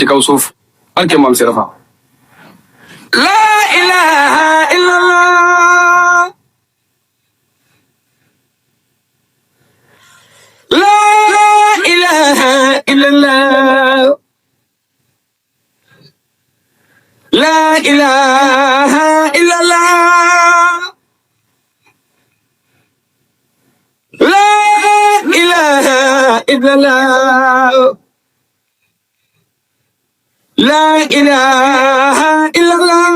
ci kaw suuf barke maam si rafa la ilaha illallah la ilaha illallah la ilaha illallah la ilaha illallah la ilaha illallah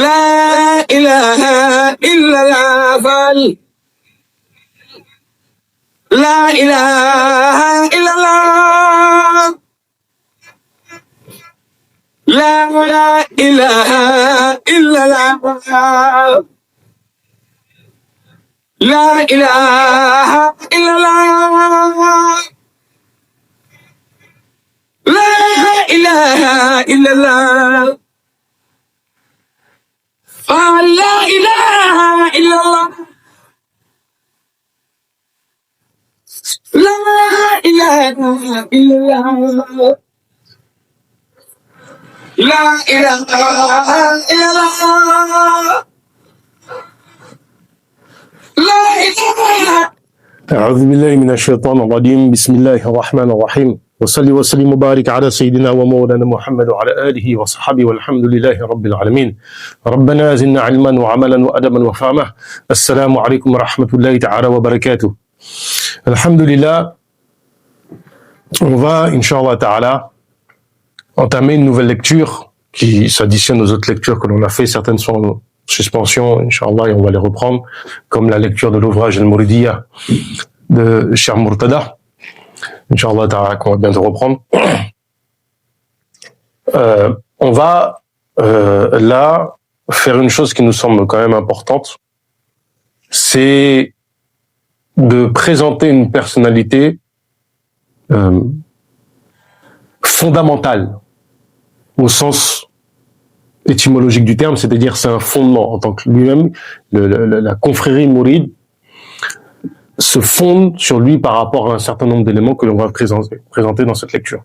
la ilaha illallah la ilaha illallah la ilaha illallah la ilaha illallah la ilaha illallah la ilaha illallah la ilaha illallah la ilaha illallah la ilaha أعوذ بالله من الشيطان الرجيم بسم الله الرحمن الرحيم وصلي وسلم وبارك على سيدنا ومولانا محمد وعلى آله وصحبه والحمد لله رب العالمين ربنا زدنا علما وعملا وأدبا وفهما السلام عليكم ورحمة الله تعالى وبركاته الحمد لله. On va, Inch'Allah Ta'ala, entamer une nouvelle lecture qui s'additionne aux autres lectures que l'on a fait. Certaines sont en suspension, Inch'Allah, et on va les reprendre, comme la lecture de l'ouvrage Al-Mouridiyya de Cheikh Murtada. Inch'Allah Ta'ala, qu'on va bientôt reprendre. On va là faire une chose qui nous semble quand même importante, c'est de présenter une personnalité fondamentale au sens étymologique du terme, c'est-à-dire c'est un fondement en tant que lui-même. La confrérie mouride se fonde sur lui par rapport à un certain nombre d'éléments que l'on va présenter dans cette lecture.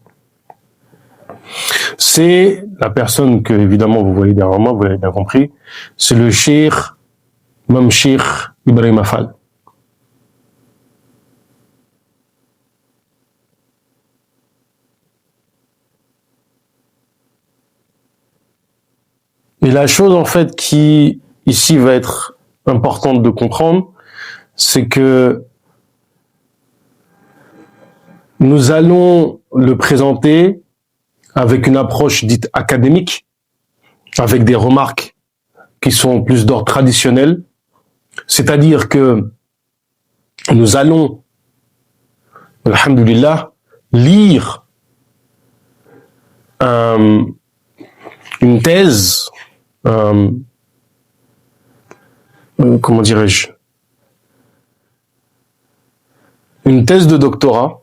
C'est la personne que, évidemment, vous voyez derrière moi, vous l'avez bien compris, c'est le Cheikh, Mam Cheikh Ibrahima Fall. Et la chose, en fait, qui, ici, va être importante de comprendre, c'est que nous allons le présenter avec une approche dite académique, avec des remarques qui sont plus d'ordre traditionnel, c'est-à-dire que nous allons, alhamdulillah, lire une thèse, comment dirais-je, une thèse de doctorat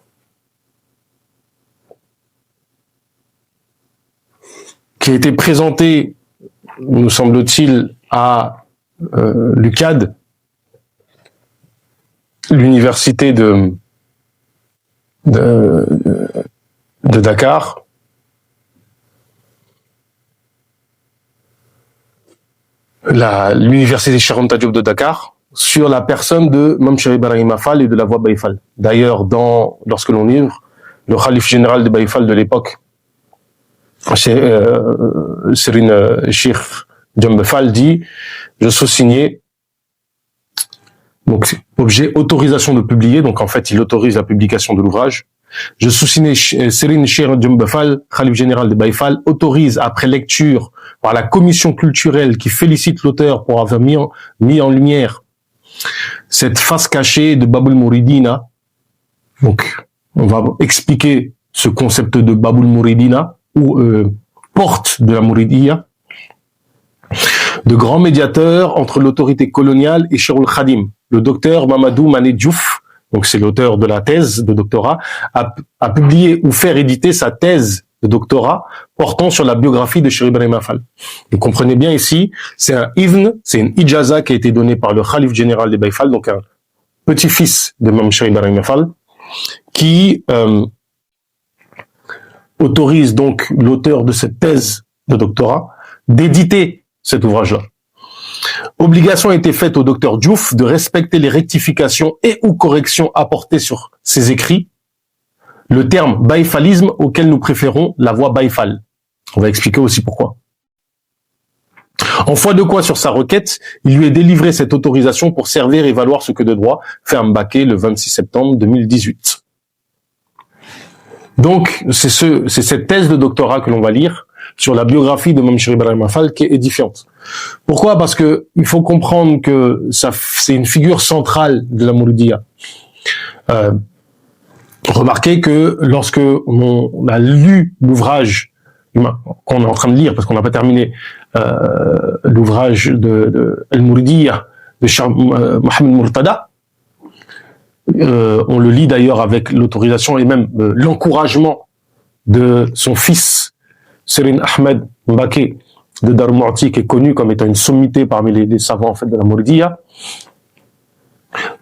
qui a été présentée, nous semble-t-il, à l'UCAD, l'université de Dakar, l'université Cheikh Anta Diop de Dakar, sur la personne de Mam Cheikh Ibrahima Fall et de la voie Baye Fall. D'ailleurs, lorsque l'on livre, le khalife général de Baye Fall de l'époque, Serine Cheikh Djembe Fall, dit, je sous-signais, donc objet autorisation de publier, donc en fait il autorise la publication de l'ouvrage. Je sous-signais Serine Cheikh Djembe Fall, khalife général de Baye Fall, autorise après lecture par la commission culturelle qui félicite l'auteur pour avoir mis en lumière cette face cachée de Babul Mouridina. Donc, on va expliquer ce concept de Babul Mouridina, ou porte de la Mouridiyya, de grand médiateur entre l'autorité coloniale et Cheikh Khadim. Le docteur Mamadou Mané Diouf, donc c'est l'auteur de la thèse de doctorat, a publié ou fait éditer sa thèse de doctorat portant sur la biographie de Cheikh Ibrahima Fall. Vous comprenez bien ici, c'est un ibn, c'est une ijaza qui a été donnée par le khalife général des Baye Fall, donc un petit-fils de Mam Cheikh Ibrahima Fall, qui autorise donc l'auteur de cette thèse de doctorat d'éditer cet ouvrage-là. Obligation a été faite au docteur Diouf de respecter les rectifications et ou corrections apportées sur ses écrits, le terme baïfalisme auquel nous préférons la voix baïfal. On va expliquer aussi pourquoi. En foi de quoi, sur sa requête, il lui est délivré cette autorisation pour servir et valoir ce que de droit, fait Mbaké le 26 septembre 2018. Donc, c'est cette thèse de doctorat que l'on va lire sur la biographie de Mame Cheikh Ibrahim Fall qui est édifiante. Pourquoi? Parce que il faut comprendre que c'est une figure centrale de la Mouridiyya. Remarquez que lorsque on a lu l'ouvrage qu'on est en train de lire, parce qu'on n'a pas terminé l'ouvrage de Al-Mouridiyya de Cheikh Mohamed Murtada, on le lit d'ailleurs avec l'autorisation et même l'encouragement de son fils Serigne Ahmed Mbaké de Darou Mouhty, qui est connu comme étant une sommité parmi les savants en fait de la Mouridiyya,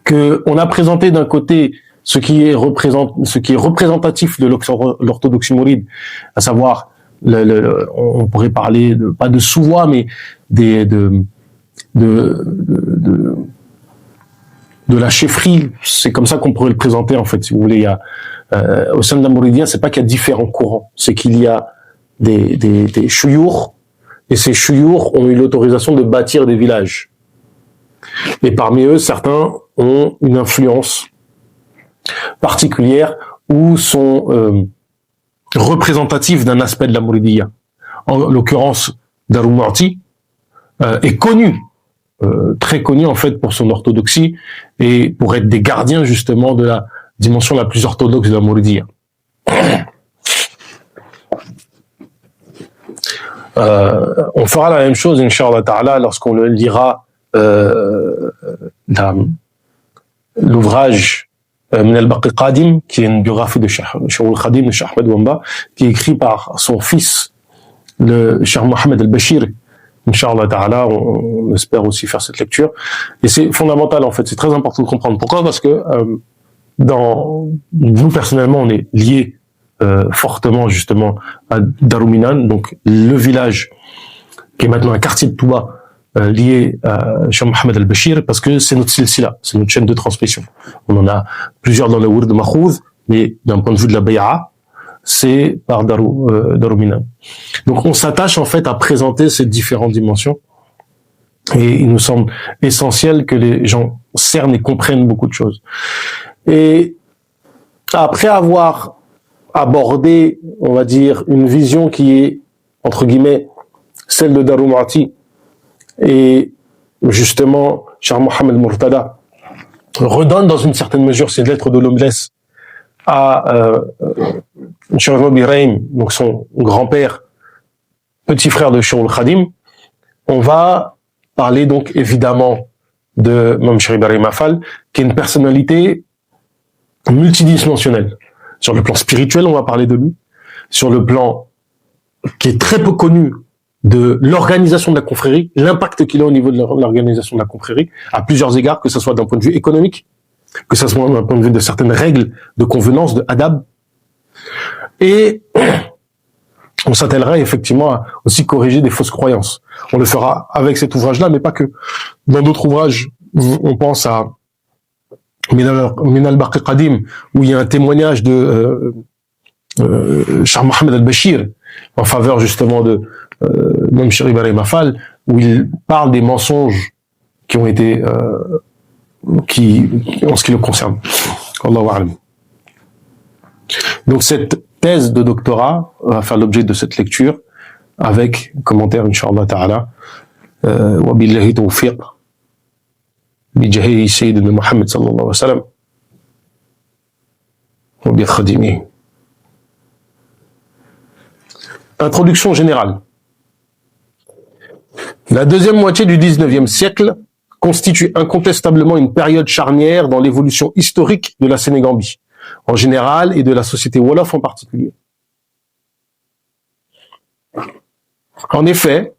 que on a présenté d'un côté ce qui est représentatif de l'orthodoxie mouride, à savoir on pourrait parler pas de sous-voix, mais de la chefferie. C'est comme ça qu'on pourrait le présenter en fait, si vous voulez. Il y a au sein de la Mouridiyya, c'est pas qu'il y a différents courants, c'est qu'il y a des chouyours, et ces chouyours ont eu l'autorisation de bâtir des villages. Et parmi eux, certains ont une influence particulière ou sont représentatifs d'un aspect de la Mouridiyya. En l'occurrence, Darou Mouhty est connu, très connu en fait pour son orthodoxie et pour être des gardiens justement de la dimension la plus orthodoxe de la Mouridiyya. On fera la même chose, Inch'Allah Ta'ala, lorsqu'on le lira l'ouvrage Min al-Baqi Qadim, qui est une biographie de Cheikh al-Khadim, de Cheikh Ahmed Bamba, qui est écrit par son fils, le Cheikh Mohamed al-Bashir. Inch'Allah Ta'ala, on espère aussi faire cette lecture. Et c'est fondamental, en fait, c'est très important de comprendre. Pourquoi? Parce que nous, personnellement, on est liés fortement, justement, à Darou Minan, donc le village qui est maintenant un quartier de Touba, lié à Cheikh Mohamed al-Bashir, parce que c'est notre silsila, c'est notre chaîne de transmission. On en a plusieurs dans le Wird Makhouz, mais d'un point de vue de la Bay'a, c'est par Darou Minan. Donc on s'attache en fait à présenter ces différentes dimensions, et il nous semble essentiel que les gens cernent et comprennent beaucoup de choses. Et après avoir abordé, on va dire, une vision qui est, entre guillemets, celle de Darou Mouhty, et justement, Cheikh Mohamed Murtada redonne dans une certaine mesure ses lettres de noblesse à Cheikh Ibrahim, donc son grand-père, petit frère de Cheikh al-Khadim. On va parler donc évidemment de Mame Cheikh Ibrahim Fall, qui est une personnalité multidimensionnelle. Sur le plan spirituel, on va parler de lui. Sur le plan qui est très peu connu de l'organisation de la confrérie, l'impact qu'il a au niveau de l'organisation de la confrérie, à plusieurs égards, que ce soit d'un point de vue économique, que ce soit d'un point de vue de certaines règles de convenance, de adab. Et on s'attellera effectivement à aussi corriger des fausses croyances. On le fera avec cet ouvrage-là, mais pas que. Dans d'autres ouvrages, on pense à Min al-Baqi Qadim, où il y a un témoignage de Cheikh Mohamed al-Bashir en faveur justement de Mame Cheikh Ibrahim Fall, où il parle des mensonges qui ont été en ce qui le concerne. Allahu a'lam. Donc cette thèse de doctorat va faire l'objet de cette lecture avec commentaire Inch'Allah Ta'ala. Wa billahi tawfiq bi jahi Sayyidina Muhammad sallallahu alayhi wa sallam wa bi khadimihi. Introduction générale. La deuxième moitié du XIXe siècle constitue incontestablement une période charnière dans l'évolution historique de la Sénégambie, en général, et de la société Wolof en particulier. En effet,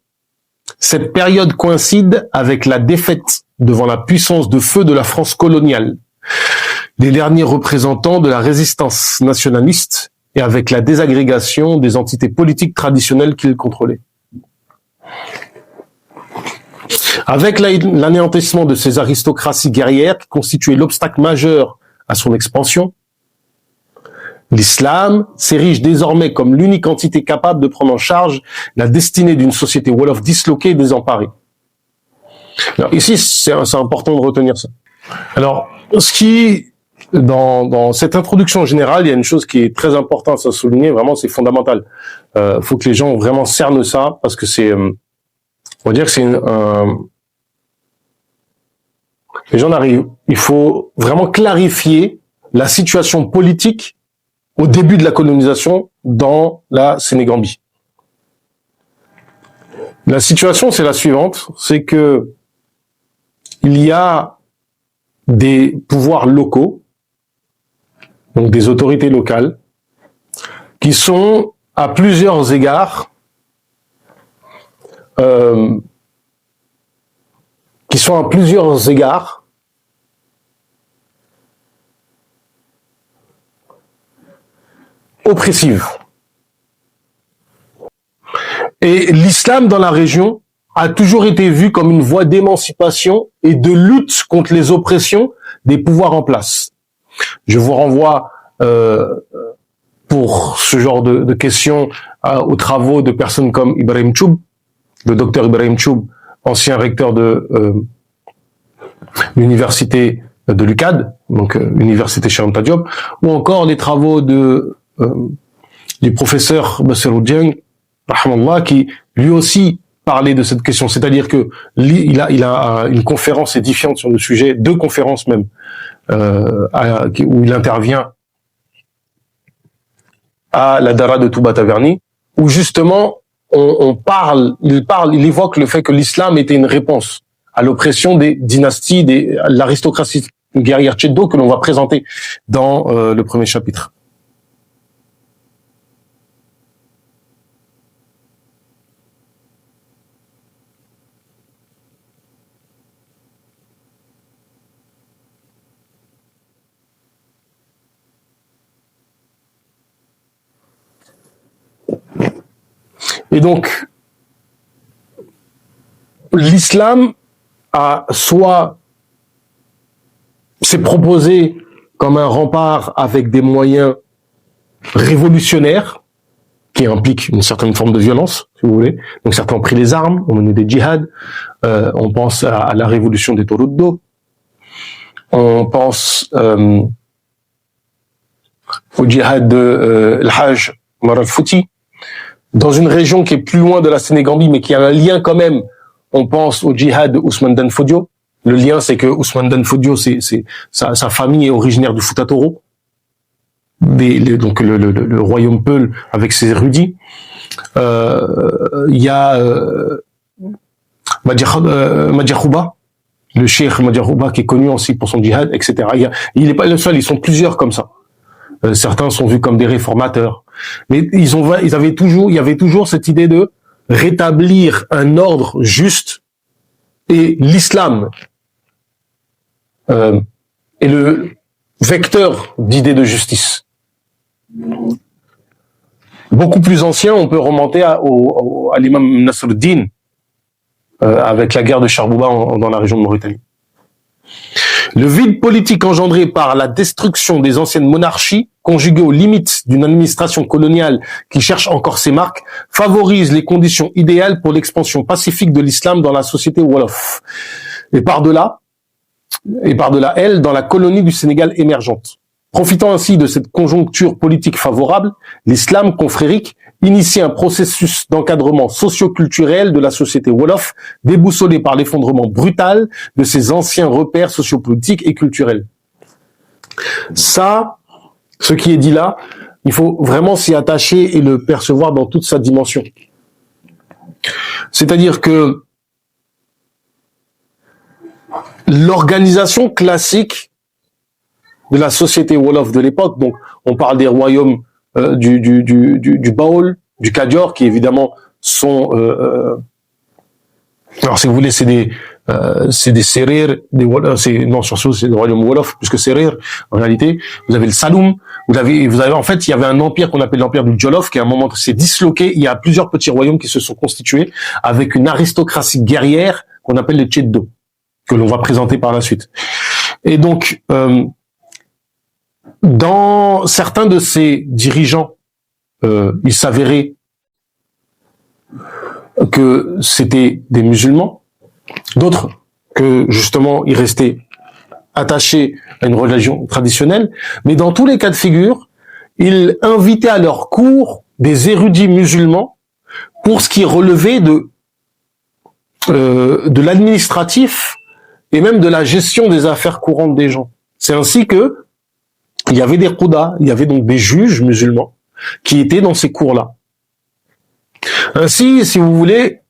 cette période coïncide avec la défaite devant la puissance de feu de la France coloniale, les derniers représentants de la résistance nationaliste et avec la désagrégation des entités politiques traditionnelles qu'il contrôlait. Avec l'anéantissement de ces aristocraties guerrières qui constituaient l'obstacle majeur à son expansion, l'islam s'érige désormais comme l'unique entité capable de prendre en charge la destinée d'une société wolof disloquée et désemparée. Alors ici, c'est important de retenir ça. Alors, dans cette introduction générale, il y a une chose qui est très importante à souligner, vraiment, c'est fondamental. Faut que les gens vraiment cernent ça, parce que c'est, on va dire que c'est les gens arrivent. Il faut vraiment clarifier la situation politique au début de la colonisation dans la Sénégambie. La situation, c'est la suivante, c'est que il y a des pouvoirs locaux, donc des autorités locales, qui sont à plusieurs égards oppressives. Et l'islam dans la région a toujours été vu comme une voie d'émancipation et de lutte contre les oppressions des pouvoirs en place. Je vous renvoie pour ce genre de questions aux travaux de personnes comme Ibrahim Choub, le docteur Ibrahim Choub, ancien recteur de l'université de l'UCAD, donc université Cheikh Anta Diop, ou encore les travaux du professeur Bassirou Dieng, rahmallah, qui lui aussi parlait de cette question. C'est-à-dire que il a une conférence édifiante sur le sujet, 2 conférences même, où il intervient à la Dara de Touba Taverny, où justement il évoque le fait que l'islam était une réponse à l'oppression des dynasties, l'aristocratie guerrière tchèdo que l'on va présenter dans le premier chapitre. Et donc, l'islam s'est proposé comme un rempart avec des moyens révolutionnaires qui impliquent une certaine forme de violence, si vous voulez. Donc certains ont pris les armes, ont mené des djihad. On pense à la révolution des Torudo. On pense au djihad de l'Hajj Mar Fouti. Dans une région qui est plus loin de la Sénégambie, mais qui a un lien quand même, on pense au djihad de Ousmane Dan Fodio. Le lien, c'est que Ousmane Dan Fodio, sa famille est originaire du Fouta Toro, donc le royaume Peul avec ses érudits. Il y a Madjahouba, le cheikh Madjahouba, qui est connu aussi pour son djihad, etc. Il n'est pas le seul, ils sont plusieurs comme ça. Certains sont vus comme des réformateurs. Mais il y avait toujours cette idée de rétablir un ordre juste, et l'islam est le vecteur d'idées de justice. Beaucoup plus ancien, on peut remonter à l'imam Nasruddin avec la guerre de Charbouba dans la région de Mauritanie. Le vide politique engendré par la destruction des anciennes monarchies, conjugué aux limites d'une administration coloniale qui cherche encore ses marques, favorise les conditions idéales pour l'expansion pacifique de l'islam dans la société wolof. Et par-delà, elle, dans la colonie du Sénégal émergente. Profitant ainsi de cette conjoncture politique favorable, l'islam confrérique initie un processus d'encadrement socio-culturel de la société wolof, déboussolé par l'effondrement brutal de ses anciens repères sociopolitiques et culturels. Ça, ce qui est dit là, il faut vraiment s'y attacher et le percevoir dans toute sa dimension. C'est-à-dire que l'organisation classique de la société wolof de l'époque, donc on parle des royaumes du Baol, du Kadior, qui évidemment sont alors si vous voulez, c'est c'est des Serir, non, surtout c'est le royaume Wolof, puisque Serir, en réalité, vous avez le Saloum, vous avez en fait, il y avait un empire qu'on appelle l'empire du Jolof, qui à un moment s'est disloqué, il y a plusieurs petits royaumes qui se sont constitués, avec une aristocratie guerrière, qu'on appelle les Tcheddo, que l'on va présenter par la suite. Et donc, dans certains de ces dirigeants, il s'avérait que c'était des musulmans, d'autres que justement ils restaient attachés à une religion traditionnelle, mais dans tous les cas de figure, ils invitaient à leur cour des érudits musulmans pour ce qui relevait de l'administratif et même de la gestion des affaires courantes des gens. C'est ainsi que il y avait des qoudas, il y avait donc des juges musulmans qui étaient dans ces cours-là. Ainsi, si vous voulez,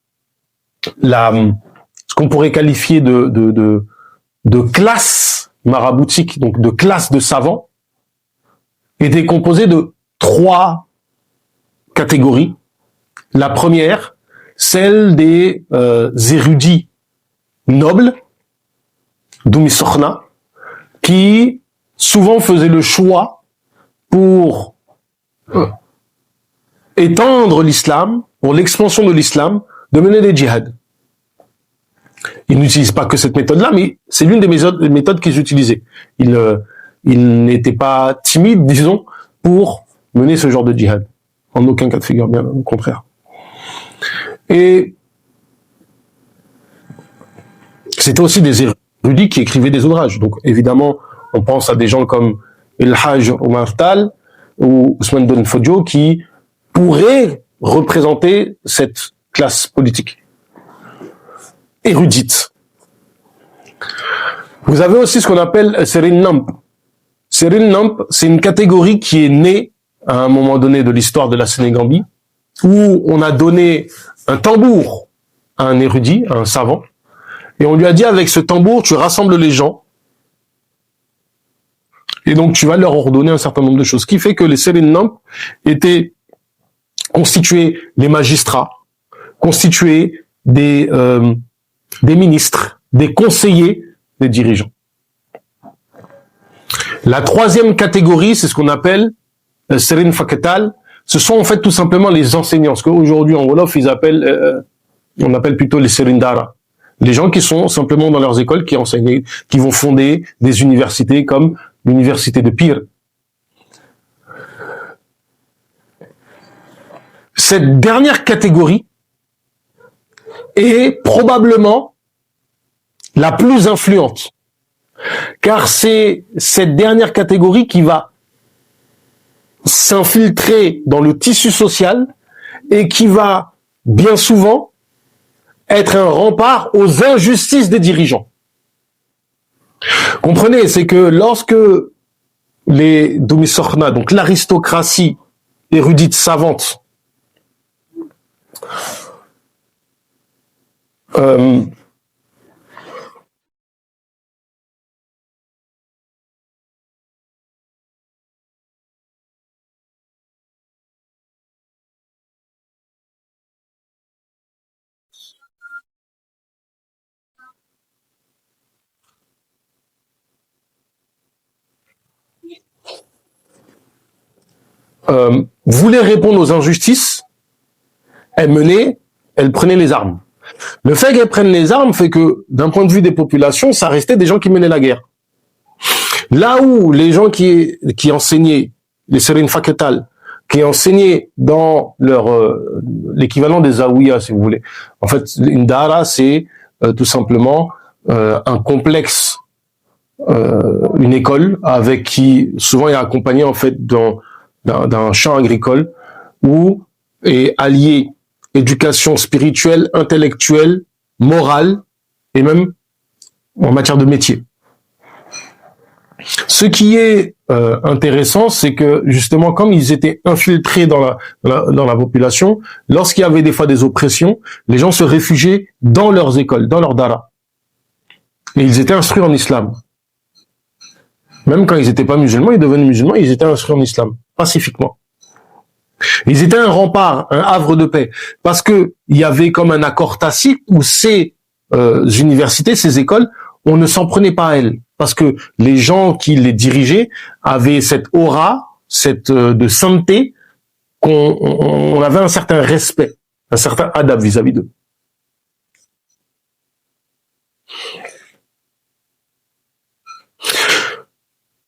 ce qu'on pourrait qualifier de classe maraboutique, donc de classe de savants, était composée de 3 catégories. La première, celle des érudits nobles, Doumissokhna, qui souvent faisaient le choix pour étendre l'islam, pour l'expansion de l'islam, de mener des djihad. Ils n'utilisent pas que cette méthode-là, mais c'est l'une des méthodes qu'ils utilisaient. Ils n'étaient pas timides, disons, pour mener ce genre de djihad. En aucun cas de figure, bien au contraire. Et c'était aussi des érudits qui écrivaient des ouvrages. Donc évidemment, on pense à des gens comme El Hajj Omar Tal ou Ousmane Ben Fodio qui pourraient représenter cette classe politique érudite. Vous avez aussi ce qu'on appelle Serin Namp. Serin Namp, c'est une catégorie qui est née à un moment donné de l'histoire de la Sénégambie, où on a donné un tambour à un érudit, à un savant, et on lui a dit avec ce tambour, tu rassembles les gens, et donc tu vas leur ordonner un certain nombre de choses. Ce qui fait que les Serin Namp étaient constitués des magistrats, constitués des ministres, des conseillers, des dirigeants. La troisième catégorie, c'est ce qu'on appelle Serin Faketal. Ce sont en fait tout simplement les enseignants. Ce qu'aujourd'hui en Wolof, on appelle plutôt les Serin Dara. Les gens qui sont simplement dans leurs écoles, qui enseignent, qui vont fonder des universités comme l'université de Pire. Cette dernière catégorie est probablement la plus influente, car c'est cette dernière catégorie qui va s'infiltrer dans le tissu social et qui va bien souvent être un rempart aux injustices des dirigeants. Comprenez, c'est que lorsque les Doumissokhna, donc l'aristocratie érudite savante, voulait répondre aux injustices, elle prenait les armes. Le fait qu'elle prenne les armes fait que, d'un point de vue des populations, ça restait des gens qui menaient la guerre. Là où les gens qui enseignaient, les Serin Faketal, qui enseignaient dans leur l'équivalent des Zawiya, si vous voulez. En fait, une Dara, c'est tout simplement un complexe, une école avec qui souvent est accompagné en fait d'un champ agricole où est allié éducation spirituelle, intellectuelle, morale et même en matière de métier. Ce qui est intéressant, c'est que justement, comme ils étaient infiltrés dans la population, lorsqu'il y avait des fois des oppressions, les gens se réfugiaient dans leurs écoles, dans leurs dara. Et ils étaient instruits en islam. Même quand ils n'étaient pas musulmans, ils devenaient musulmans, ils étaient instruits en islam, pacifiquement. Ils étaient un rempart, un havre de paix, parce que il y avait comme un accord tacite où ces universités, ces écoles, on ne s'en prenait pas à elles, parce que les gens qui les dirigeaient avaient cette aura, cette de sainteté, qu'on avait un certain respect, un certain adab vis-à-vis d'eux.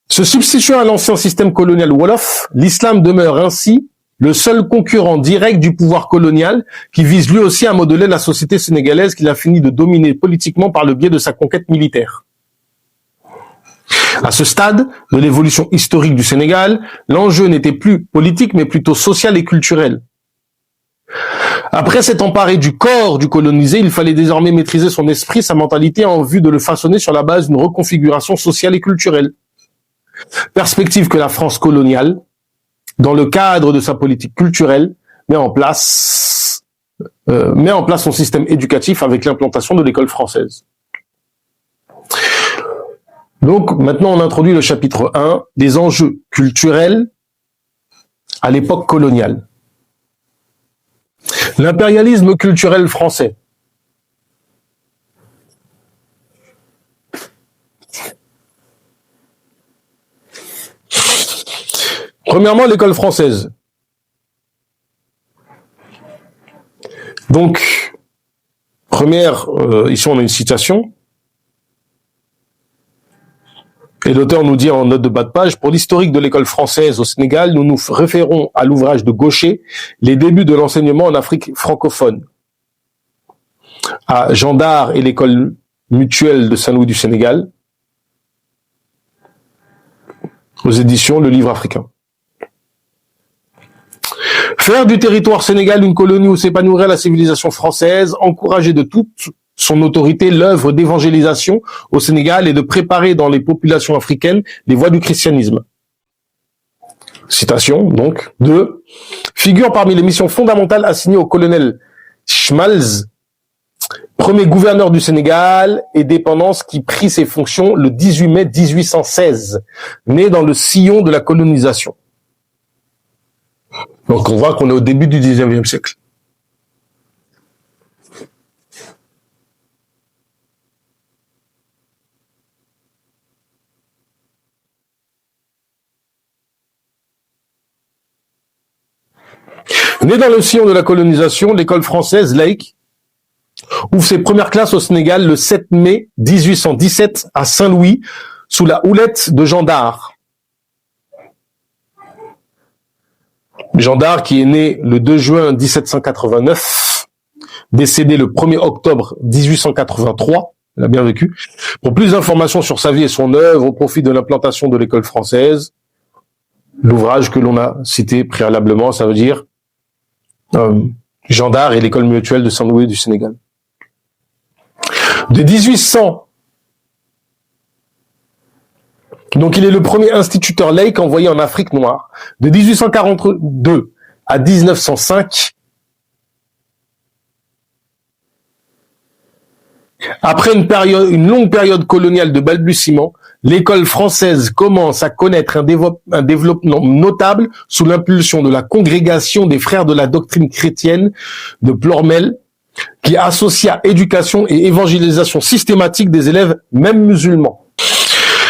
Se substituant à l'ancien système colonial wolof, l'islam demeure ainsi le seul concurrent direct du pouvoir colonial qui vise lui aussi à modeler la société sénégalaise qu'il a fini de dominer politiquement par le biais de sa conquête militaire. À ce stade de l'évolution historique du Sénégal, l'enjeu n'était plus politique mais plutôt social et culturel. Après s'être emparé du corps du colonisé, il fallait désormais maîtriser son esprit, sa mentalité en vue de le façonner sur la base d'une reconfiguration sociale et culturelle. Perspective que la France coloniale, dans le cadre de sa politique culturelle, met en place son système éducatif avec l'implantation de l'école française. Donc, maintenant, on introduit le chapitre 1 des enjeux culturels à l'époque coloniale. L'impérialisme culturel français. Premièrement, l'école française. Donc, ici on a une citation. Et l'auteur nous dit en note de bas de page, pour l'historique de l'école française au Sénégal, nous nous référons à l'ouvrage de Gaucher, Les débuts de l'enseignement en Afrique francophone. À Jean Dard et l'école mutuelle de Saint-Louis du Sénégal, aux éditions Le Livre africain. Faire du territoire sénégal une colonie où s'épanouirait la civilisation française, encourager de toute son autorité l'œuvre d'évangélisation au Sénégal et de préparer dans les populations africaines les voies du christianisme. Citation, donc, 2. Figure parmi les missions fondamentales assignées au colonel Schmalz, premier gouverneur du Sénégal et dépendance qui prit ses fonctions le 18 mai 1816, né dans le sillon de la colonisation. Donc on voit qu'on est au début du 19e siècle. Né dans le sillon de la colonisation, l'école française laïque ouvre ses premières classes au Sénégal le 7 mai 1817 à Saint-Louis, sous la houlette de Jean Dard. Jean Dard qui est né le 2 juin 1789, décédé le 1er octobre 1883, il a bien vécu. Pour plus d'informations sur sa vie et son œuvre au profit de l'implantation de l'école française, l'ouvrage que l'on a cité préalablement, ça veut dire Jean Dard et l'école mutuelle de Saint-Louis du Sénégal. De 1800, donc il est le premier instituteur laïque envoyé en Afrique noire. De 1842 à 1905, après une longue période coloniale de balbutiement, l'école française commence à connaître un développement notable sous l'impulsion de la congrégation des frères de la doctrine chrétienne de Plormel, qui associa éducation et évangélisation systématique des élèves, même musulmans.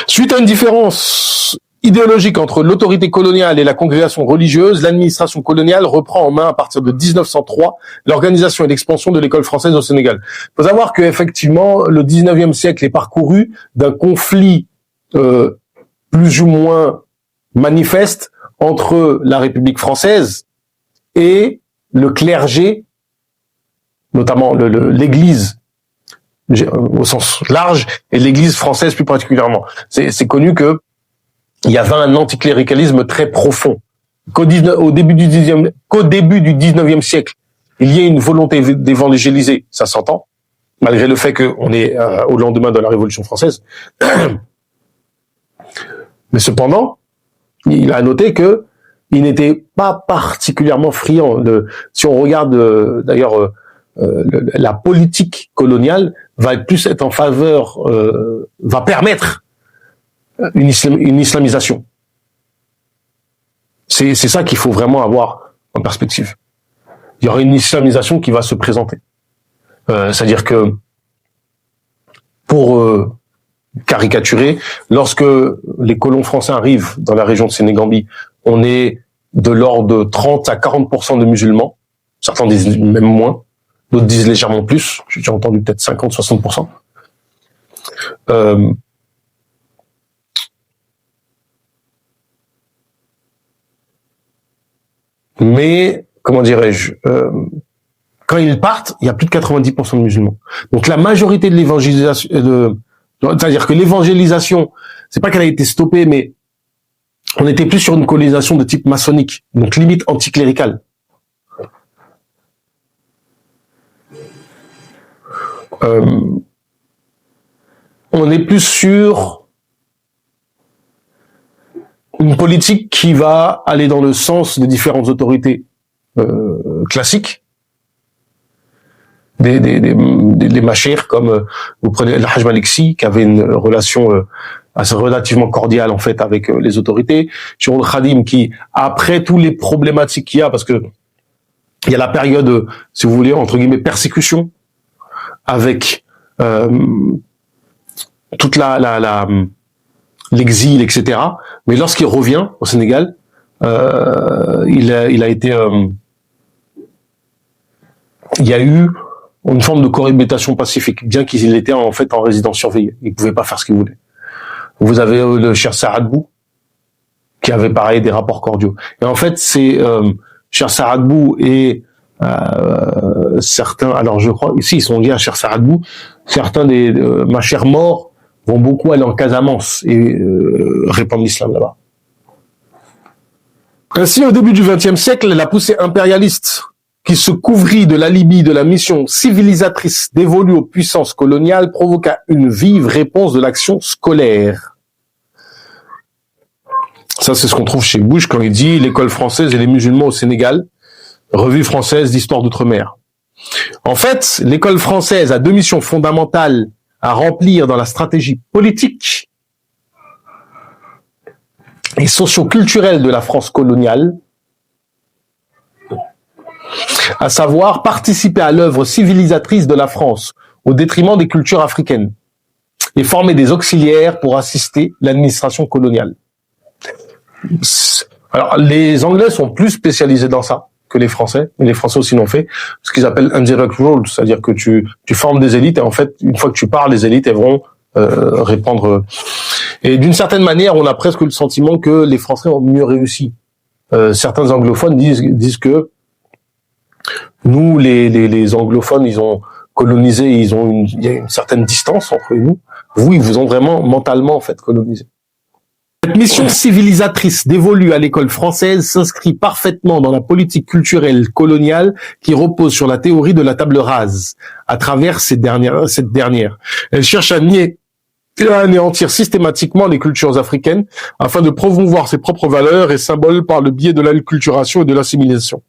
Suite à une différence idéologique entre l'autorité coloniale et la congrégation religieuse, l'administration coloniale reprend en main à partir de 1903 l'organisation et l'expansion de l'école française au Sénégal. Il faut savoir que effectivement le 19e siècle est parcouru d'un conflit plus ou moins manifeste entre la République française et le clergé, notamment l'Église au sens large et l'Église française plus particulièrement. C'est connu que il y avait un anticléricalisme très profond. Qu'au début du 19e siècle, il y ait une volonté d'évangéliser, ça s'entend, malgré le fait qu'on est au lendemain de la Révolution française. Mais cependant, il a noté que il n'était pas particulièrement friand si on regarde d'ailleurs la politique coloniale va plus être en faveur, va permettre une islamisation. C'est ça qu'il faut vraiment avoir en perspective. Il y aura une islamisation qui va se présenter. C'est-à-dire que pour caricaturer, lorsque les colons français arrivent dans la région de Sénégambie, on est de l'ordre de 30 à 40% de musulmans. Certains disent même moins, d'autres disent légèrement plus. J'ai déjà entendu peut-être 50, 60%. Mais, comment dirais-je, quand ils partent, il y a plus de 90% de musulmans. Donc la majorité de l'évangélisation, c'est-à-dire que l'évangélisation, c'est pas qu'elle a été stoppée, mais on était plus sur une colonisation de type maçonnique, donc limite anticléricale. On est plus sur une politique qui va aller dans le sens des différentes autorités classiques, des machères, comme vous prenez le Hajj Maliksi, qui avait une relation assez relativement cordiale en fait avec les autorités, sur le Khadim qui, après tous les problématiques qu'il y a, parce que il y a la période, si vous voulez, entre guillemets, persécution, avec toute l'exil, etc. Mais lorsqu'il revient au Sénégal, il a été, il y a eu une forme de cohabitation pacifique, bien qu'il était en fait en résidence surveillée. Il pouvait pas faire ce qu'il voulait. Vous avez le Cheikh Saad Bou, qui avait pareil des rapports cordiaux. Et en fait, c'est Cheikh Saad Bou et certains, alors je crois, ici ils sont liés à Cheikh Saad Bou, certains des machères morts vont beaucoup aller en Casamance et répandre l'islam là-bas. Ainsi, au début du XXe siècle, la poussée impérialiste qui se couvrit de l'alibi de la mission civilisatrice dévolue aux puissances coloniales provoqua une vive réponse de l'action scolaire. Ça, c'est ce qu'on trouve chez Bush quand il dit « L'école française et les musulmans au Sénégal, revue française d'histoire d'outre-mer ». En fait, l'école française a deux missions fondamentales à remplir dans la stratégie politique et socio-culturelle de la France coloniale, à savoir participer à l'œuvre civilisatrice de la France au détriment des cultures africaines et former des auxiliaires pour assister l'administration coloniale. Alors, les Anglais sont plus spécialisés dans ça que les Français, mais les Français aussi l'ont fait, ce qu'ils appellent indirect rule, c'est-à-dire que tu formes des élites et en fait, une fois que tu pars, les élites elles vont répandre. Et d'une certaine manière, on a presque le sentiment que les Français ont mieux réussi. Certains anglophones disent que nous, les anglophones, ils ont colonisé, il y a une certaine distance entre nous. Vous, ils vous ont vraiment mentalement en fait colonisé. Cette mission civilisatrice dévolue à l'école française s'inscrit parfaitement dans la politique culturelle coloniale qui repose sur la théorie de la table rase. À travers cette dernière, elle cherche à nier et à anéantir systématiquement les cultures africaines afin de promouvoir ses propres valeurs et symboles par le biais de l'alculturation et de l'assimilation.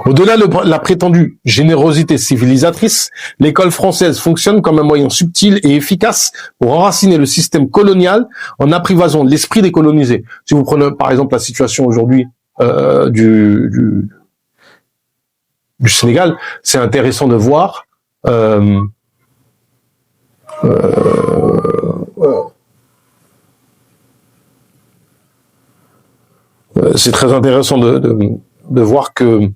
Au-delà de la prétendue générosité civilisatrice, l'école française fonctionne comme un moyen subtil et efficace pour enraciner le système colonial en apprivoisant l'esprit des colonisés. Si vous prenez par exemple la situation aujourd'hui du Sénégal, c'est intéressant de voir c'est très intéressant de voir que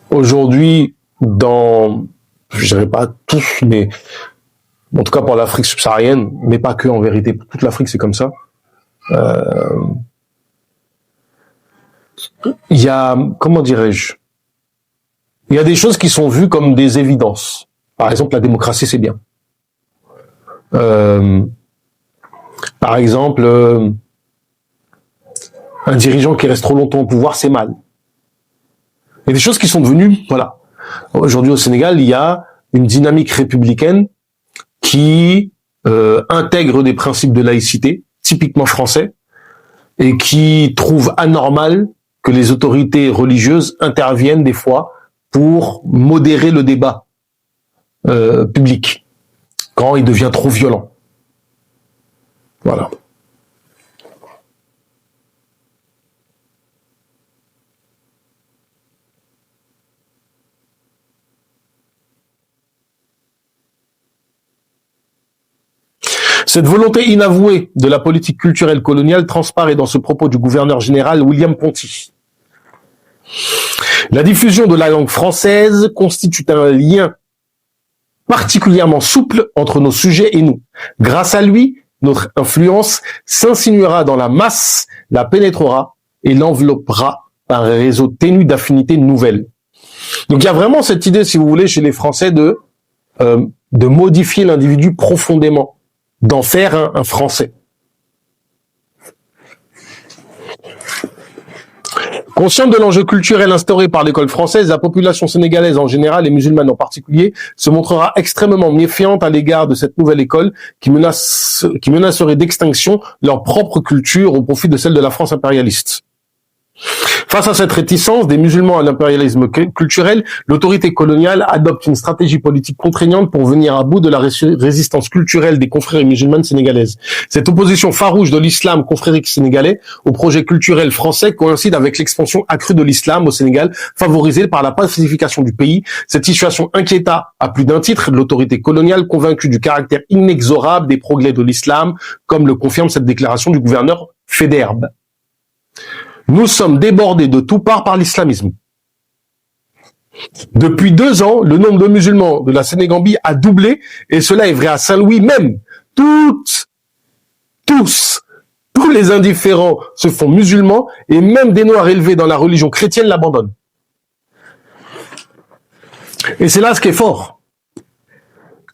aujourd'hui, je dirais pas tous, mais en tout cas pour l'Afrique subsaharienne, mais pas que en vérité, pour toute l'Afrique c'est comme ça. Il y a, comment dirais-je, il y a des choses qui sont vues comme des évidences. Par exemple, la démocratie, c'est bien. Par exemple, un dirigeant qui reste trop longtemps au pouvoir, c'est mal. Il y a des choses qui sont devenues, voilà. Aujourd'hui, au Sénégal, il y a une dynamique républicaine qui intègre des principes de laïcité, typiquement français, et qui trouve anormal que les autorités religieuses interviennent des fois pour modérer le débat public quand il devient trop violent. Voilà. Cette volonté inavouée de la politique culturelle coloniale transparaît dans ce propos du gouverneur général William Ponty. La diffusion de la langue française constitue un lien particulièrement souple entre nos sujets et nous. Grâce à lui, notre influence s'insinuera dans la masse, la pénétrera et l'enveloppera par un réseau ténu d'affinités nouvelles. Donc il y a vraiment cette idée, si vous voulez, chez les Français de modifier l'individu profondément, d'en faire un Français. Consciente de l'enjeu culturel instauré par l'école française, la population sénégalaise en général et musulmane en particulier se montrera extrêmement méfiante à l'égard de cette nouvelle école qui menacerait d'extinction leur propre culture au profit de celle de la France impérialiste. Face à cette réticence des musulmans à l'impérialisme culturel, l'autorité coloniale adopte une stratégie politique contraignante pour venir à bout de la résistance culturelle des confréries musulmanes sénégalaises. Cette opposition farouche de l'islam confrérique sénégalais au projet culturel français coïncide avec l'expansion accrue de l'islam au Sénégal, favorisée par la pacification du pays. Cette situation inquiéta à plus d'un titre l'autorité coloniale, convaincue du caractère inexorable des progrès de l'islam, comme le confirme cette déclaration du gouverneur Faidherbe. Nous sommes débordés de toutes parts par l'islamisme. Depuis 2 ans, le nombre de musulmans de la Sénégambie a doublé, et cela est vrai à Saint-Louis même. Tous les indifférents se font musulmans, et même des Noirs élevés dans la religion chrétienne l'abandonnent. Et c'est là ce qui est fort.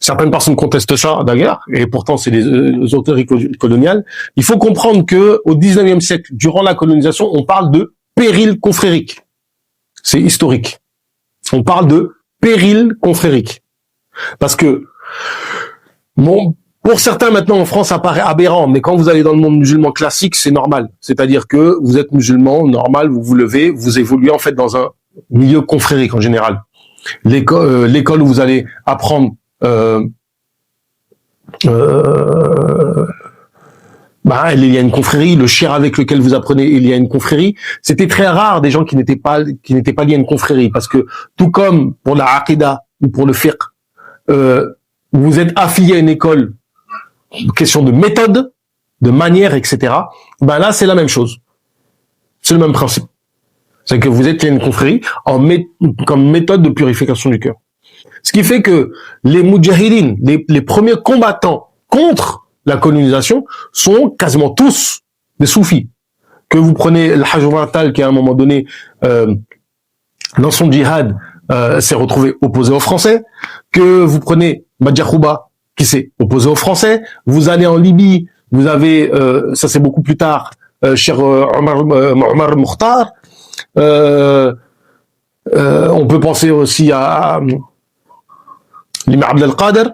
Certaines personnes contestent ça, d'ailleurs, et pourtant c'est les autorités coloniales. Il faut comprendre que au 19e siècle, durant la colonisation, on parle de péril confrérique. C'est historique. On parle de péril confrérique. Parce que, bon, pour certains maintenant en France, ça paraît aberrant, mais quand vous allez dans le monde musulman classique, c'est normal. C'est-à-dire que vous êtes musulman, normal, vous vous levez, vous évoluez en fait dans un milieu confrérique en général. L'école où vous allez apprendre il y a une confrérie, le shir avec lequel vous apprenez, il y a une confrérie. C'était très rare des gens qui n'étaient pas liés à une confrérie, parce que tout comme pour la aqida ou pour le fiqh, vous êtes affilié à une école, question de méthode, de manière, etc. Ben là, c'est la même chose. C'est le même principe. C'est que vous êtes lié à une confrérie comme méthode de purification du cœur. Ce qui fait que les moudjahidines, les premiers combattants contre la colonisation, sont quasiment tous des soufis. Que vous prenez le Hajj Omar Tall, qui à un moment donné, dans son djihad, s'est retrouvé opposé aux Français, que vous prenez Madjahouba, qui s'est opposé aux Français, vous allez en Libye, vous avez, ça c'est beaucoup plus tard, cher Omar Mukhtar, on peut penser aussi à l'imam Abdel Qader,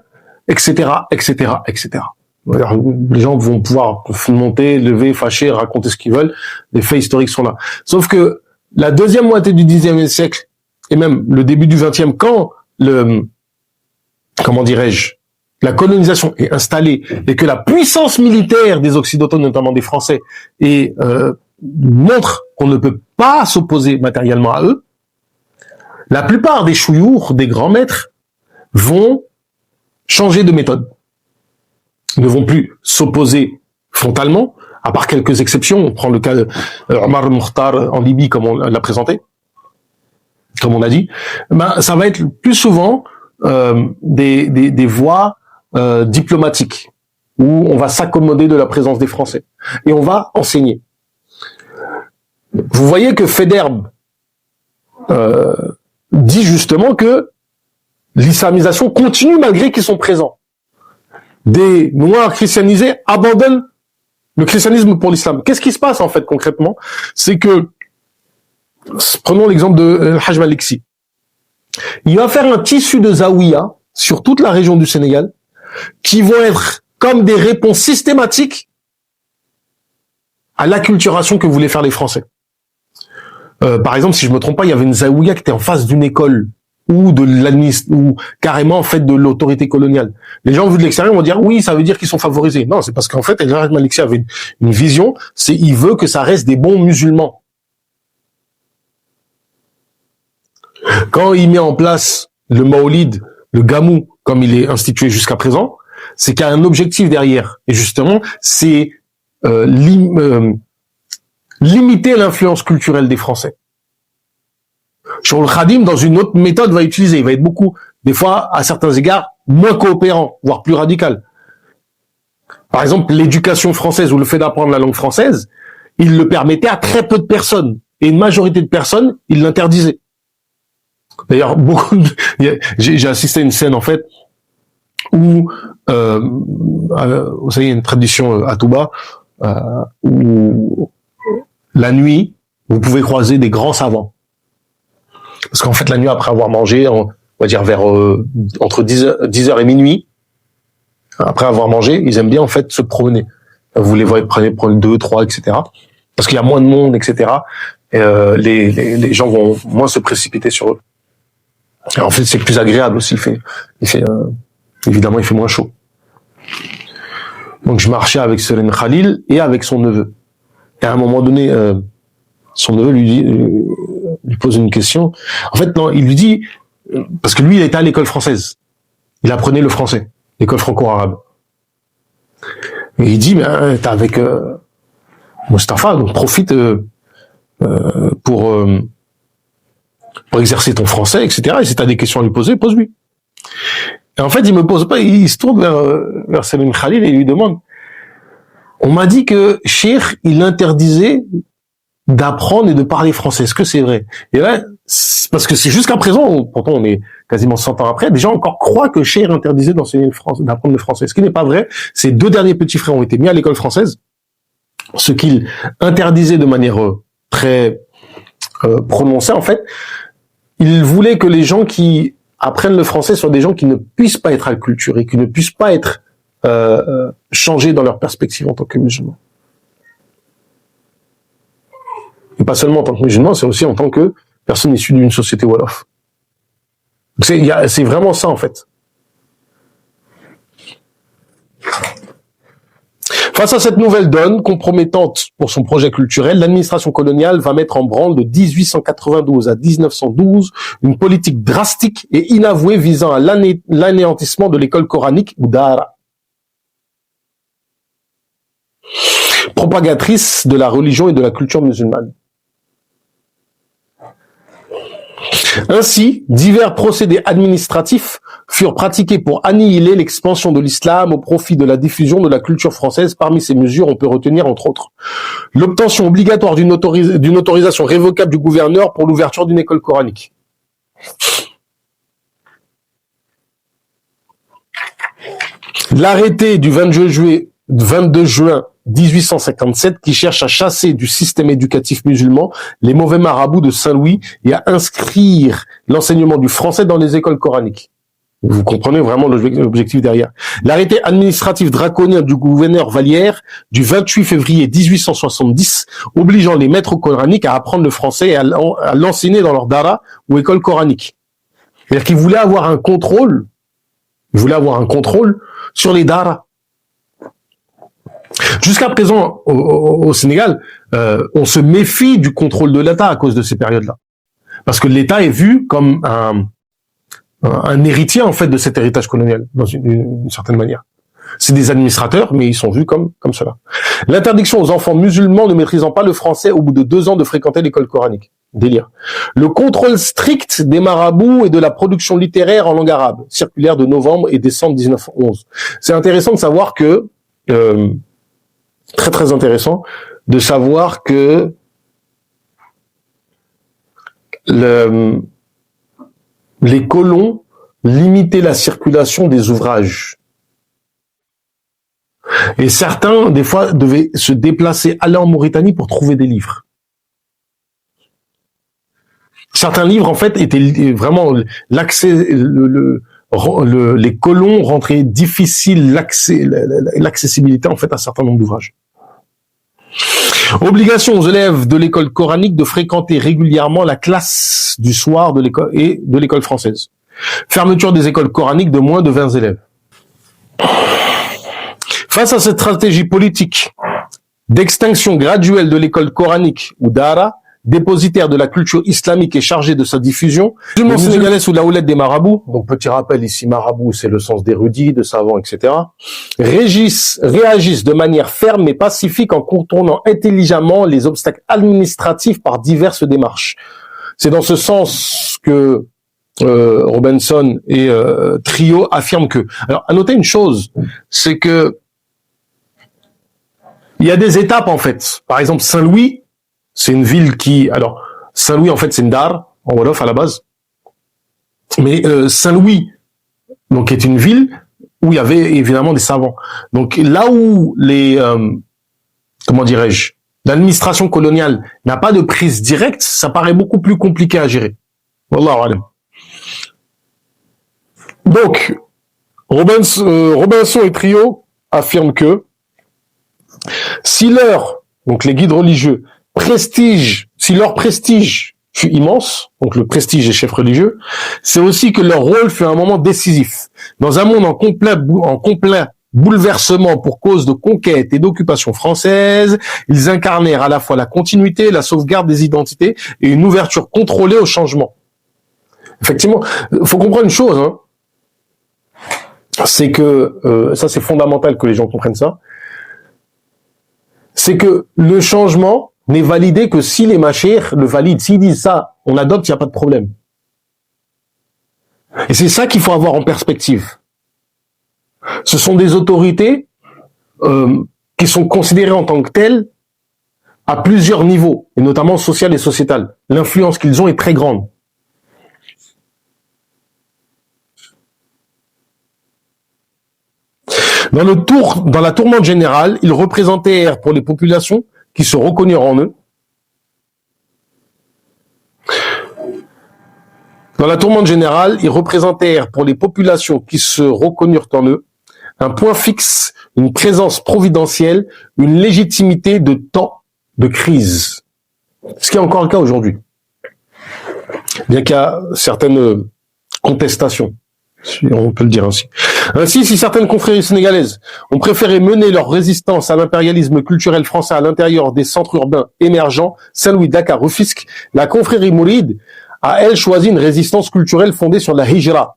etc., etc., etc. Les gens vont pouvoir monter, lever, fâcher, raconter ce qu'ils veulent. Les faits historiques sont là. Sauf que la deuxième moitié du XIXe siècle, et même le début du XXe, quand la colonisation est installée et que la puissance militaire des Occidentaux, notamment des Français, montre qu'on ne peut pas s'opposer matériellement à eux, la plupart des chouyours, des grands maîtres, vont changer de méthode. Ils ne vont plus s'opposer frontalement, à part quelques exceptions. On prend le cas de Omar Mukhtar en Libye, comme on l'a présenté, comme on a dit. Ça va être plus souvent des voies diplomatiques, où on va s'accommoder de la présence des Français. Et on va enseigner. Vous voyez que Faidherbe dit justement que l'islamisation continue malgré qu'ils sont présents. Des Noirs christianisés abandonnent le christianisme pour l'islam. Qu'est-ce qui se passe en fait concrètement? C'est que, prenons l'exemple de Hajj Maliksi. Il va faire un tissu de zaouïa sur toute la région du Sénégal qui vont être comme des réponses systématiques à l'acculturation que voulaient faire les Français. Par exemple, si je me trompe pas, il y avait une zaouïa qui était en face d'une école ou ou carrément en fait de l'autorité coloniale. Les gens vus de l'extérieur vont dire oui, ça veut dire qu'ils sont favorisés. Non, c'est parce qu'en fait, El Hadj Maliksi avait une vision, il veut que ça reste des bons musulmans. Quand il met en place le Maolid, le Gamou, comme il est institué jusqu'à présent, c'est qu'il y a un objectif derrière. Et justement, c'est limiter l'influence culturelle des Français. Sur le Khadim, dans une autre méthode, va utiliser. Il va être beaucoup, des fois, à certains égards, moins coopérant, voire plus radical. Par exemple, l'éducation française ou le fait d'apprendre la langue française, il le permettait à très peu de personnes. Et une majorité de personnes, il l'interdisait. D'ailleurs, j'ai assisté à une scène, en fait, où, vous savez, il y a une tradition à Touba, où la nuit, vous pouvez croiser des grands savants. Parce qu'en fait, la nuit, après avoir mangé, on va dire vers entre 10h et minuit, après avoir mangé, ils aiment bien en fait se promener. Vous les voyez prendre 2, 3, etc. Parce qu'il y a moins de monde, etc. Et, les gens vont moins se précipiter sur eux. Et en fait, c'est plus agréable aussi. Évidemment, il fait moins chaud. Donc, je marchais avec Serine Khalil et avec son neveu. Et à un moment donné, son neveu lui pose une question. En fait, non, il lui dit, parce que lui, il était à l'école française. Il apprenait le français, l'école franco-arabe. Et il dit, mais t'es avec Mustapha, donc profite pour exercer ton français, etc. Et si t'as des questions à lui poser, pose-lui. Et en fait, il me pose pas, il se tourne vers Salim Khalil et il lui demande, on m'a dit que Cheikh, il interdisait d'apprendre et de parler français. Est-ce que c'est vrai? Et là, parce que c'est jusqu'à présent, pourtant on est quasiment 100 ans après, des gens encore croient que Cheikh interdisait d'apprendre le français. Ce qui n'est pas vrai. Ces 2 derniers petits frères ont été mis à l'école française. Ce qu'il interdisait de manière très prononcée, en fait, il voulait que les gens qui apprennent le français soient des gens qui ne puissent pas être acculturés, qui ne puissent pas être changés dans leur perspective en tant que musulmans. Et pas seulement en tant que musulman, c'est aussi en tant que personne issue d'une société wolof. C'est vraiment ça, en fait. Face à cette nouvelle donne compromettante pour son projet culturel, l'administration coloniale va mettre en branle de 1892 à 1912 une politique drastique et inavouée visant à l'anéantissement de l'école coranique ou Dara, propagatrice de la religion et de la culture musulmane. Ainsi, divers procédés administratifs furent pratiqués pour annihiler l'expansion de l'islam au profit de la diffusion de la culture française. Parmi ces mesures, on peut retenir, entre autres, l'obtention obligatoire d'une autorisation révocable du gouverneur pour l'ouverture d'une école coranique. L'arrêté du 22 juin 1857 qui cherche à chasser du système éducatif musulman les mauvais marabouts de Saint-Louis et à inscrire l'enseignement du français dans les écoles coraniques. Vous comprenez vraiment l'objectif derrière. L'arrêté administratif draconien du gouverneur Vallière du 28 février 1870 obligeant les maîtres coraniques à apprendre le français et à l'enseigner dans leur dara ou école coranique. C'est-à-dire qu'ils voulaient avoir un contrôle, sur les daras. Jusqu'à présent, au Sénégal, on se méfie du contrôle de l'État à cause de ces périodes-là. Parce que l'État est vu comme un héritier, en fait, de cet héritage colonial, dans une certaine manière. C'est des administrateurs, mais ils sont vus comme cela. L'interdiction aux enfants musulmans ne maîtrisant pas le français au bout de 2 ans de fréquenter l'école coranique. Délire. Le contrôle strict des marabouts et de la production littéraire en langue arabe. Circulaire de novembre et décembre 1911. C'est intéressant de savoir que très très intéressant de savoir que les colons limitaient la circulation des ouvrages. Et certains, des fois, devaient se déplacer, aller en Mauritanie pour trouver des livres. Certains livres, en fait, étaient vraiment l'accès, les colons rentraient difficile l'accessibilité, en fait, à un certain nombre d'ouvrages. Obligation aux élèves de l'école coranique de fréquenter régulièrement la classe du soir de l'école française. Fermeture des écoles coraniques de moins de 20 élèves. Face à cette stratégie politique d'extinction graduelle de l'école coranique ou Dara, dépositaire de la culture islamique et chargé de sa diffusion. Les musulmans sénégalais sous la houlette des marabouts, donc petit rappel ici, marabout c'est le sens d'érudit, de savant, etc., réagissent de manière ferme et pacifique en contournant intelligemment les obstacles administratifs par diverses démarches. C'est dans ce sens que Robinson et Trio affirment que... Alors, à noter une chose, c'est que il y a des étapes, en fait. Par exemple, Saint-Louis, c'est une ville qui... Alors, Saint-Louis, en fait, c'est une dar, en Wolof, à la base. Mais Saint-Louis, donc, est une ville où il y avait évidemment des savants. Donc, là où les... comment dirais-je, l'administration coloniale n'a pas de prise directe, ça paraît beaucoup plus compliqué à gérer. Wallahu alam. Donc, Robinson et Trio affirment que si donc les guides religieux, si leur prestige fut immense, donc le prestige des chefs religieux, c'est aussi que leur rôle fut un moment décisif. Dans un monde en complet bouleversement pour cause de conquête et d'occupation française, ils incarnèrent à la fois la continuité, la sauvegarde des identités et une ouverture contrôlée au changement. Effectivement, faut comprendre une chose, hein, c'est que, ça c'est fondamental que les gens comprennent ça, c'est que le changement n'est validé que si les machir le valident. S'ils disent ça, on adopte, il n'y a pas de problème. Et c'est ça qu'il faut avoir en perspective. Ce sont des autorités qui sont considérées en tant que telles à plusieurs niveaux, et notamment social et sociétal. L'influence qu'ils ont est très grande. Dans la tourmente générale, ils représentèrent pour les populations qui se reconnurent en eux. Dans la tourmente générale, ils représentèrent pour les populations qui se reconnurent en eux un point fixe, une présence providentielle, une légitimité de temps de crise. Ce qui est encore le cas aujourd'hui. Bien qu'il y a certaines contestations, si on peut le dire ainsi. Ainsi, si certaines confréries sénégalaises ont préféré mener leur résistance à l'impérialisme culturel français à l'intérieur des centres urbains émergents, Saint-Louis, Dakar, Rufisque, la confrérie mouride a, elle, choisi une résistance culturelle fondée sur la hijra,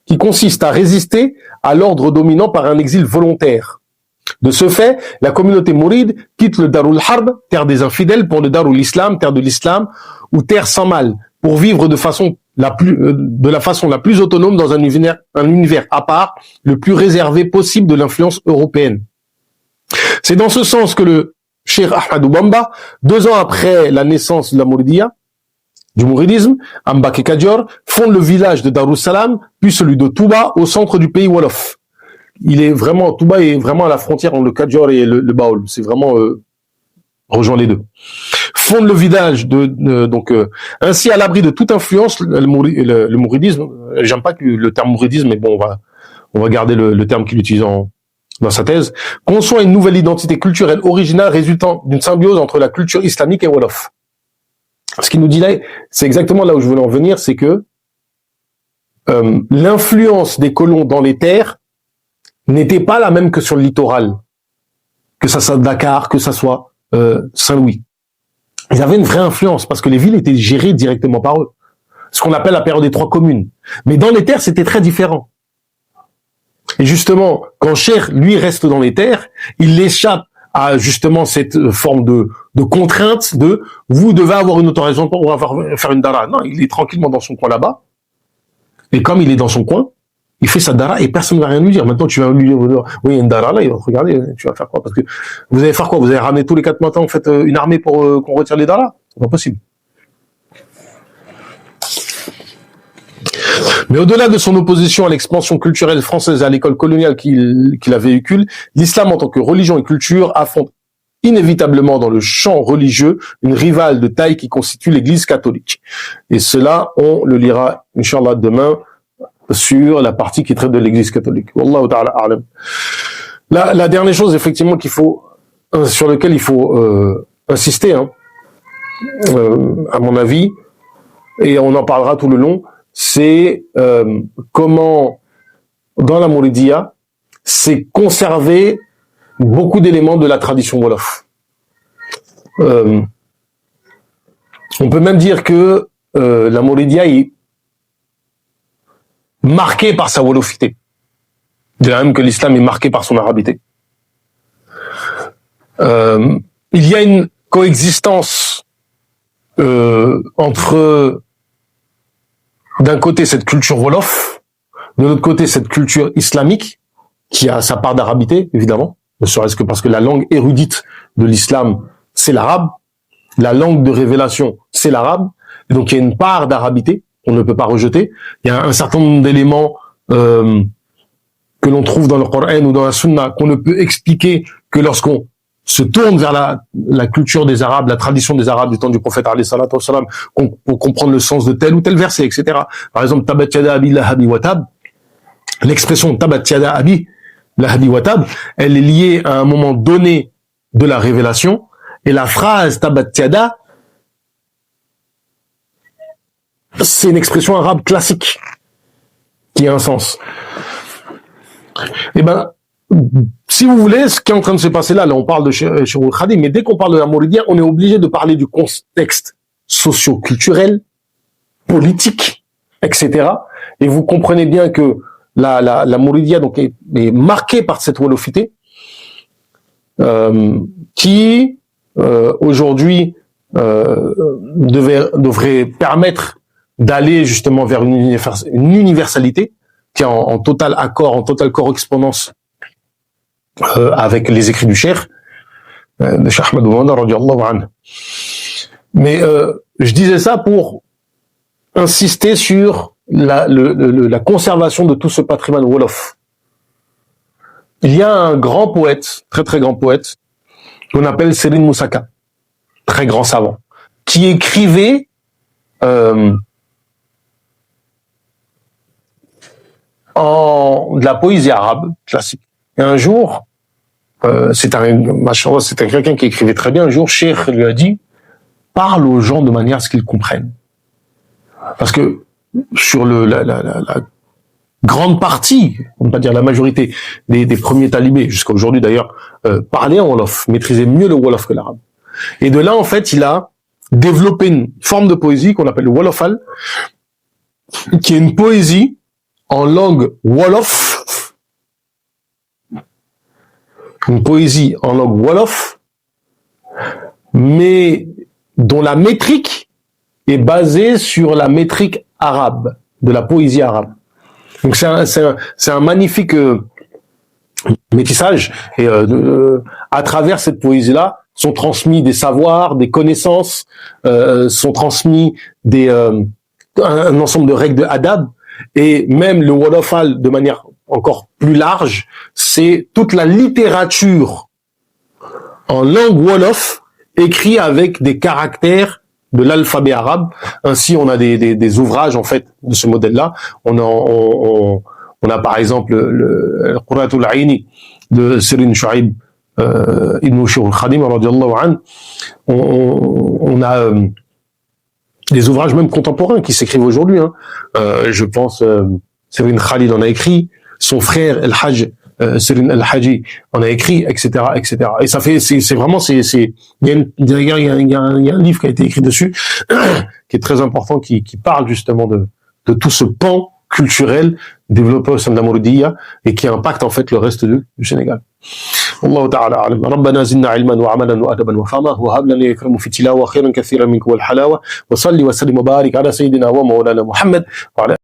qui consiste à résister à l'ordre dominant par un exil volontaire. De ce fait, la communauté mouride quitte le Darul Harb, terre des infidèles, pour le Darul Islam, terre de l'islam, ou terre sans mal, pour vivre de la façon la plus autonome dans un univers à part, le plus réservé possible de l'influence européenne. C'est dans ce sens que le Cheikh Ahmadou Bamba, 2 ans après la naissance de la Mouridia, du mouridisme, Mbake Kadior, fonde le village de Darussalam, puis celui de Touba, au centre du pays Wolof. Touba est vraiment à la frontière entre le Kadior et le Baol. C'est vraiment, rejoint les deux. Fonde le village ainsi à l'abri de toute influence, le mouridisme, j'aime pas le terme mouridisme, mais bon, on va garder le terme qu'il utilise dans sa thèse, conçoit une nouvelle identité culturelle originale résultant d'une symbiose entre la culture islamique et Wolof. Ce qu'il nous dit là, c'est exactement là où je voulais en venir, c'est que l'influence des colons dans les terres n'était pas la même que sur le littoral, que ça soit Dakar, que ça soit Saint-Louis. Ils avaient une vraie influence parce que les villes étaient gérées directement par eux, ce qu'on appelle la période des 3 communes. Mais dans les terres, c'était très différent. Et justement, quand Cher, lui, reste dans les terres, il échappe à justement cette forme de contrainte de vous devez avoir une autorisation pour faire une dara. Non, il est tranquillement dans son coin là-bas. Et comme il est dans son coin, il fait sa dara et personne ne va rien lui dire. Maintenant, tu vas lui dire, oui, il y a une dara là, il va te regarder, tu vas faire quoi? Parce que vous allez faire quoi? Vous allez ramener tous les 4 matins, en fait, une armée pour qu'on retire les daras? C'est pas possible. Mais au-delà de son opposition à l'expansion culturelle française et à l'école coloniale qu'il la véhicule, l'islam en tant que religion et culture affronte inévitablement dans le champ religieux une rivale de taille qui constitue l'Église catholique. Et cela, on le lira, Inch'Allah, demain, sur la partie qui traite de l'Église catholique. Wallahu ta'ala a'lam. La dernière chose, effectivement, sur lequel il faut insister, à mon avis, et on en parlera tout le long, c'est comment, dans la Mouridia, c'est conserver beaucoup d'éléments de la tradition Wolof. On peut même dire que la Mouridia est marquée par sa wolofité, de même que l'islam est marqué par son arabité. Il y a une coexistence entre, d'un côté, cette culture wolof, de l'autre côté, cette culture islamique, qui a sa part d'arabité, évidemment, ne serait-ce que parce que la langue érudite de l'islam, c'est l'arabe, la langue de révélation, c'est l'arabe, et donc il y a une part d'arabité qu'on ne peut pas rejeter. Il y a un certain nombre d'éléments que l'on trouve dans le Coran ou dans la Sunna qu'on ne peut expliquer que lorsqu'on se tourne vers la culture des Arabes, la tradition des Arabes du temps du prophète alayhi salatu wassalam, pour comprendre le sens de tel ou tel verset, etc. Par exemple, Tabat yada abi lahabi wa tab, l'expression Tabat yada abi lahabi wa tab, elle est liée à un moment donné de la révélation, et la phrase Tabat yada, c'est une expression arabe classique qui a un sens. Eh ben, si vous voulez, ce qui est en train de se passer là on parle de Cheikhul Khadim, mais dès qu'on parle de la Mouridia, on est obligé de parler du contexte socio-culturel, politique, etc. Et vous comprenez bien que la Mouridia donc est marquée par cette wolofité qui aujourd'hui devrait permettre d'aller justement vers une universalité qui est en total accord, en totale correspondance avec les écrits du Cheikh, de Cheikh Ahmed Bouhanda radiyallahu anhu. Mais je disais ça pour insister sur la conservation de tout ce patrimoine wolof. Il y a un grand poète, très très grand poète, qu'on appelle Serigne Moussa Ka, très grand savant, qui écrivait de la poésie arabe classique. Et un jour, c'était quelqu'un qui écrivait très bien. Un jour, Cheikh lui a dit, parle aux gens de manière à ce qu'ils comprennent. Parce que sur la grande partie, on ne peut pas dire la majorité, des premiers talibés, jusqu'à aujourd'hui d'ailleurs, parlaient en wolof, maîtrisaient mieux le wolof que l'arabe. Et de là, en fait, il a développé une forme de poésie qu'on appelle le wolofal, qui est une poésie en langue wolof, une poésie en langue wolof, mais dont la métrique est basée sur la métrique arabe, de la poésie arabe. Donc c'est un magnifique métissage, et à travers cette poésie-là, sont transmis des savoirs, des connaissances, sont transmis un ensemble de règles de adab, et même le wolofal de manière encore plus large, c'est toute la littérature en langue wolof écrite avec des caractères de l'alphabet arabe. Ainsi, on a des ouvrages en fait de ce modèle-là. On a par exemple le Qurratul Aini de Serigne Chouaib Ibn Cheikhul Khadim radiyallahu anhu. On a des ouvrages même contemporains qui s'écrivent aujourd'hui. Je pense Serigne Khalid en a écrit, son frère El Hajj Serigne El Hadji en a écrit, etc., etc. Et ça fait, c'est vraiment, il y a un livre qui a été écrit dessus qui est très important, qui parle justement de tout ce pan culturel développé au sein de la Mouridia et qui impacte en fait le reste du Sénégal. والله تعالى أعلم. ربنا زدنا علما وعملا وأدبا وفهما وهب لنا يكرم في التلاوة خيرا كثيرا منك والحلاوة وصلي وسلم وبارك على سيدنا ومولانا محمد وعلى